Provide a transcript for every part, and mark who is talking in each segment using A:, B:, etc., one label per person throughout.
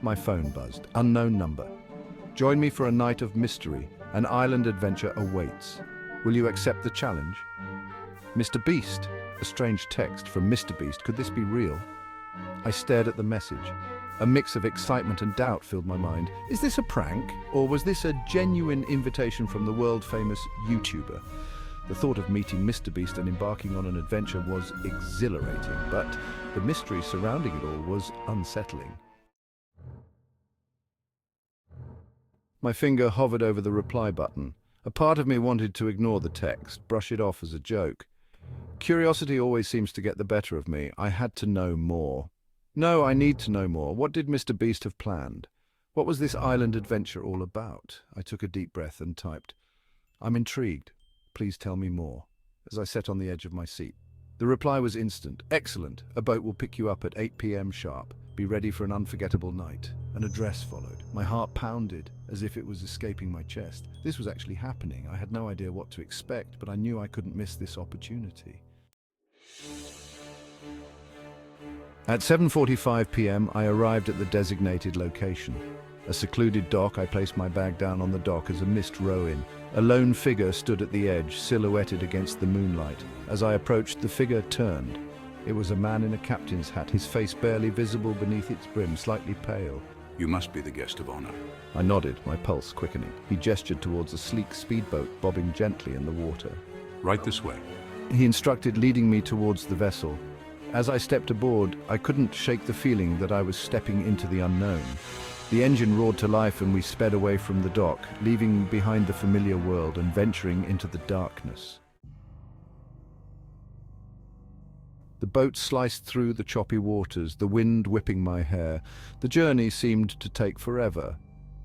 A: my phone buzzed. Unknown number. Join me for a night of mystery. An island adventure awaits. Will you accept the challenge? Mr. Beast. A strange text from Mr. Beast. Could this be real? I stared at the message. A mix of excitement and doubt filled my mind. Is this a prank? Or was this a genuine invitation from the world-famous YouTuber? The thought of meeting Mr. Beast and embarking on an adventure was exhilarating, but the mystery surrounding it all was unsettling. My finger hovered over the reply button. A part of me wanted to ignore the text, brush it off as a joke. Curiosity always seems to get the better of me. I had to know more. No, I need to know more. What did Mr. Beast have planned? What was this island adventure all about? I took a deep breath and typed, "I'm intrigued. Please tell me more," as I sat on the edge of my seat. The reply was instant. "Excellent. A boat will pick you up at 8 p.m. sharp. Be ready for an unforgettable night." An address followed. My heart pounded as if it was escaping my chest. This was actually happening. I had no idea what to expect, but I knew I couldn't miss this opportunity. At 7:45 p.m., I arrived at the designated location. A secluded dock. I placed my bag down on the dock as a mist rose in. A lone figure stood at the edge, silhouetted against the moonlight. As I approached, the figure turned. It was a man in a captain's hat, his face barely visible beneath its brim, slightly pale.
B: "You must be the guest of honor."
A: I nodded, my pulse quickening. He gestured towards a sleek speedboat bobbing gently in the water.
B: "Right this way."
A: He instructed, leading me towards the vessel. As I stepped aboard, I couldn't shake the feeling that I was stepping into the unknown. The engine roared to life and we sped away from the dock, leaving behind the familiar world and venturing into the darkness. The boat sliced through the choppy waters, the wind whipping my hair. The journey seemed to take forever.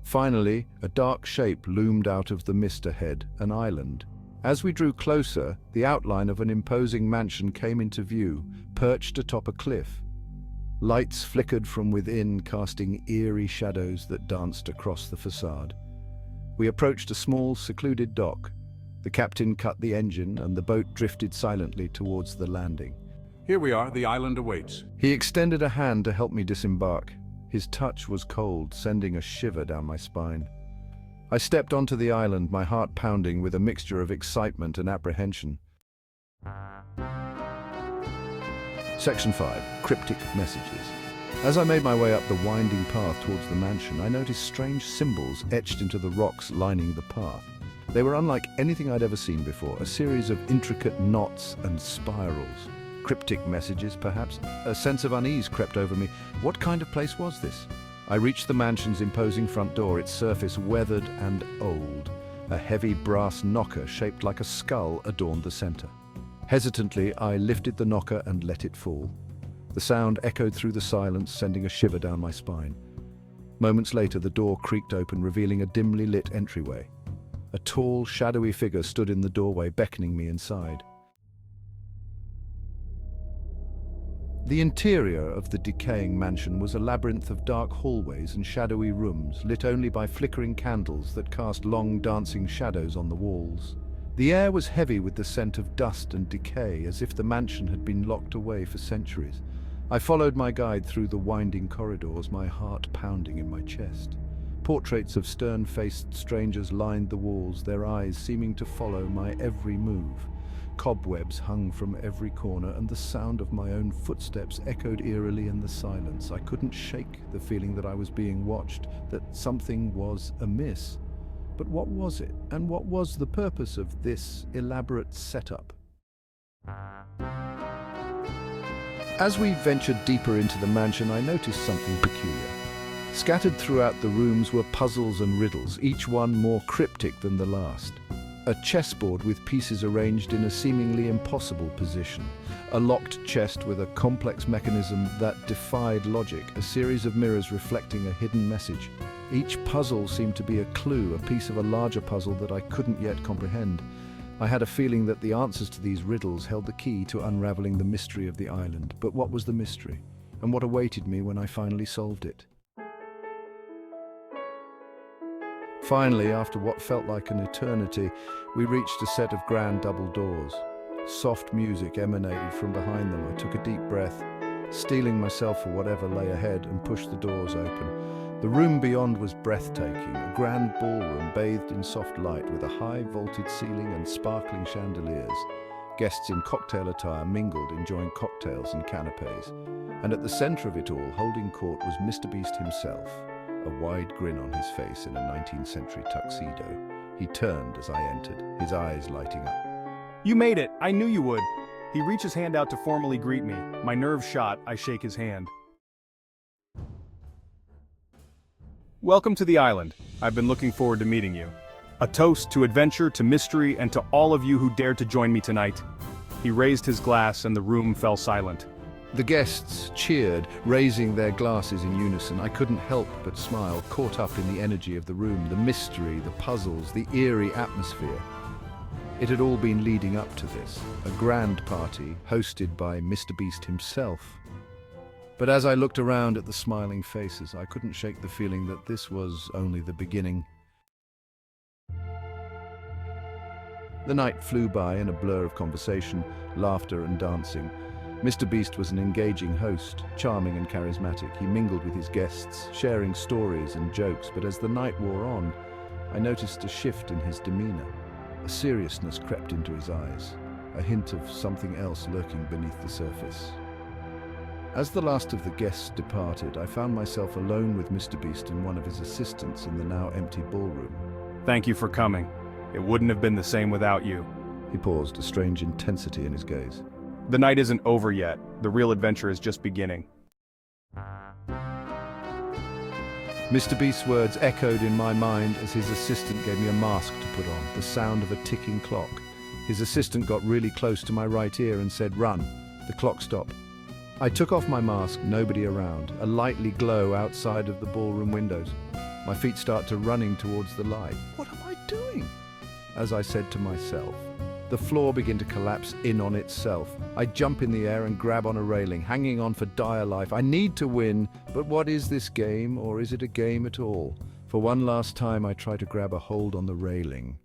A: Finally, a dark shape loomed out of the mist ahead, an island. As we drew closer, the outline of an imposing mansion came into view, perched atop a cliff. Lights flickered from within, casting eerie shadows that danced across the facade. We approached a small, secluded dock. The captain cut the engine and the boat drifted silently towards the landing.
B: "Here we are. The island awaits."
A: He extended a hand to help me disembark. His touch was cold, sending a shiver down my spine. I stepped onto the island, my heart pounding with a mixture of excitement and apprehension. Section 5. Cryptic Messages. As I made my way up the winding path towards the mansion, I noticed strange symbols etched into the rocks lining the path. They were unlike anything I'd ever seen before, a series of intricate knots and spirals. Cryptic messages, perhaps? A sense of unease crept over me. What kind of place was this? I reached the mansion's imposing front door, its surface weathered and old. A heavy brass knocker shaped like a skull adorned the center. Hesitantly, I lifted the knocker and let it fall. The sound echoed through the silence, sending a shiver down my spine. Moments later, the door creaked open, revealing a dimly lit entryway. A tall, shadowy figure stood in the doorway, beckoning me inside. The interior of the decaying mansion was a labyrinth of dark hallways and shadowy rooms, lit only by flickering candles that cast long dancing shadows on the walls. The air was heavy with the scent of dust and decay, as if the mansion had been locked away for centuries. I followed my guide through the winding corridors, my heart pounding in my chest. Portraits of stern-faced strangers lined the walls, their eyes seeming to follow my every move. Cobwebs hung from every corner, and the sound of my own footsteps echoed eerily in the silence. I couldn't shake the feeling that I was being watched, that something was amiss. But what was it, and what was the purpose of this elaborate setup? As we ventured deeper into the mansion, I noticed something peculiar. Scattered throughout the rooms were puzzles and riddles, each one more cryptic than the last. A chessboard with pieces arranged in a seemingly impossible position. A locked chest with a complex mechanism that defied logic, a series of mirrors reflecting a hidden message. Each puzzle seemed to be a clue, a piece of a larger puzzle that I couldn't yet comprehend. I had a feeling that the answers to these riddles held the key to unraveling the mystery of the island. But what was the mystery? And what awaited me when I finally solved it? Finally, after what felt like an eternity, we reached a set of grand double doors. Soft music emanated from behind them. I took a deep breath, steeling myself for whatever lay ahead, and pushed the doors open. The room beyond was breathtaking, a grand ballroom bathed in soft light with a high vaulted ceiling and sparkling chandeliers. Guests in cocktail attire mingled, enjoying cocktails and canapes. And at the center of it all, holding court, was Mr. Beast himself, a wide grin on his face in a 19th century tuxedo. He turned as I entered, his eyes lighting up.
C: You made it! I knew you would! He reaches his hand out to formally greet me. My nerves shot, I shake his hand. Welcome to the island. I've been looking forward to meeting you. A toast to adventure, to mystery, and to all of you who dared to join me tonight. He raised his glass and the room fell silent.
A: The guests cheered, raising their glasses in unison. I couldn't help but smile, caught up in the energy of the room, the mystery, the puzzles, the eerie atmosphere. It had all been leading up to this, a grand party hosted by Mr. Beast himself. But as I looked around at the smiling faces, I couldn't shake the feeling that this was only the beginning. The night flew by in a blur of conversation, laughter and dancing. Mr. Beast was an engaging host, charming and charismatic. He mingled with his guests, sharing stories and jokes, but as the night wore on, I noticed a shift in his demeanor. A seriousness crept into his eyes, a hint of something else lurking beneath the surface. As the last of the guests departed, I found myself alone with Mr. Beast and one of his assistants in the now empty ballroom.
C: Thank you for coming. It wouldn't have been the same without you.
A: He paused, a strange intensity in his gaze.
C: The night isn't over yet. The real adventure is just beginning.
A: Mr. Beast's words echoed in my mind as his assistant gave me a mask to put on, the sound of a ticking clock. His assistant got really close to my right ear and said, "Run." The clock stopped. I took off my mask, nobody around, a lightly glow outside of the ballroom windows. My feet started running towards the light. What am I doing? As I said to myself. The floor began to collapse in on itself. I jump in the air and grab on a railing, hanging on for dire life. I need to win, but what is this game, or is it a game at all? For one last time, I try to grab a hold on the railing.